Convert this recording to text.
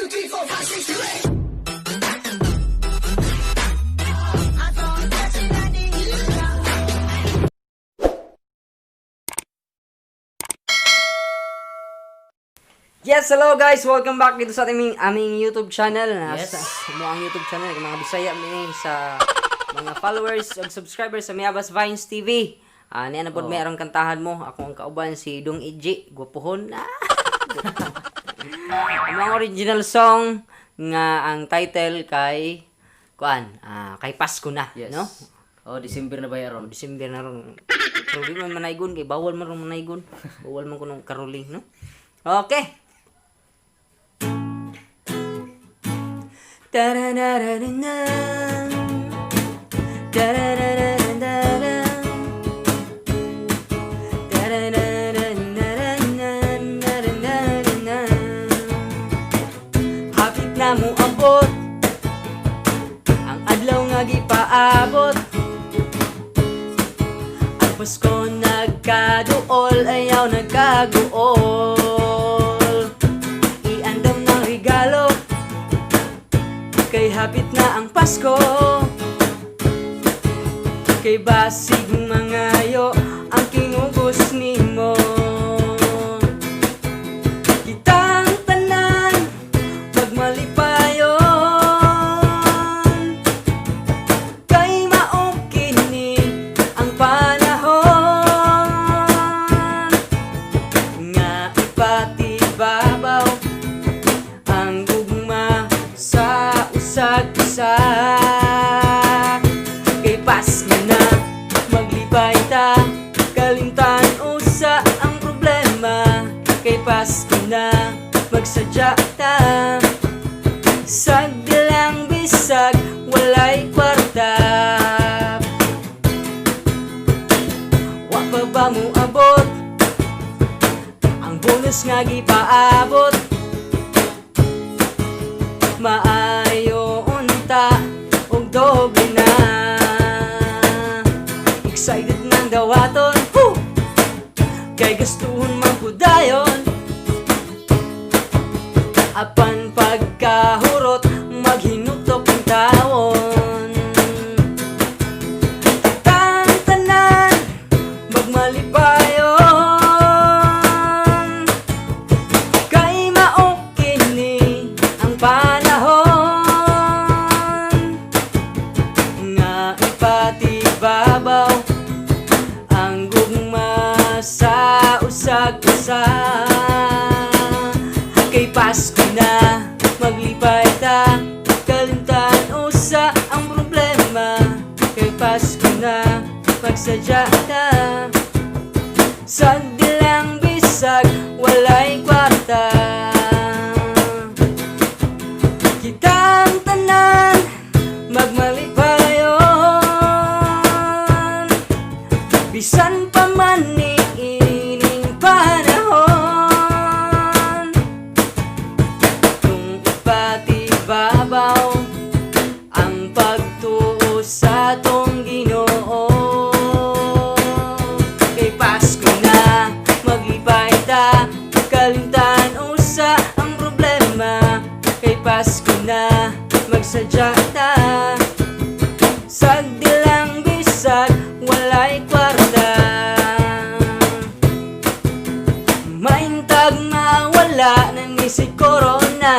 3, 4, 5, 6, 7, 8. Yes, hello guys! Welcome back dito sa aming YouTube channel. Yes. Mo ang YouTube channel, mga Bisaya mini sa mga followers ug subscribers sa Miabas Vines TV. Niya na pod may arang kantahan mo. Ako ang kauban si Dong Iji, gwapohon. Ang mga original song nga ang title kay kay Pasko na, Yes. no? December na ba yaron? December na ron. So, di man manaygon kay bawal man ron manaygon. Bawal man kunong karoling, no? Okay. Da-da-da-da-da-da. Da-da-da-da-da-da. Da-da-da-da-da-da-da-da-da. Hapit na mo abot ang adlaw nga gipaabot. Ang Pasko nagkaduol, ayaw nagkaguol. Iandam ng regalo kay hapit na ang Pasko. Kay basig mangayo ang kinugos nimo. Kitang tanan magmalipayon. Kay maong kini ang panahon nga ipatibabaw ang gugma sa usag-usag. Kay Pasko na maglipay ta, kalimtan usa ang problema. Kay Pasko na magsadya ta, sagdilang bisag walay kwarta. Wa pa ba mo abot ang bonus nga gipaabot? Maayo unta og doble na. Excited nang dawaton, kay gustuhon magpudayon. Apan pagkahurot maghinutok ang taon. Kitang tanan magmalipayon. Kay maong kini ang panahon nga ipatibabaw ang gugma sa usag-usag. Kay Pasko na maglipay ta, kalimtan usa ang problema. Kay Pasko na magsadya ta, sagdilang bisag walay kwarta. Kitang tanan magmalipayon. Bisan pa man ni ining panahon, kung ipatibabaw ang pagtuo sa atong Ginoo. Kay Pasko na maglipay ta, kalimtan usa ang problema. Kay Pasko na magsadya ta, sagdilang bisag walay kwarta. Maintag mawala na ni si Corona.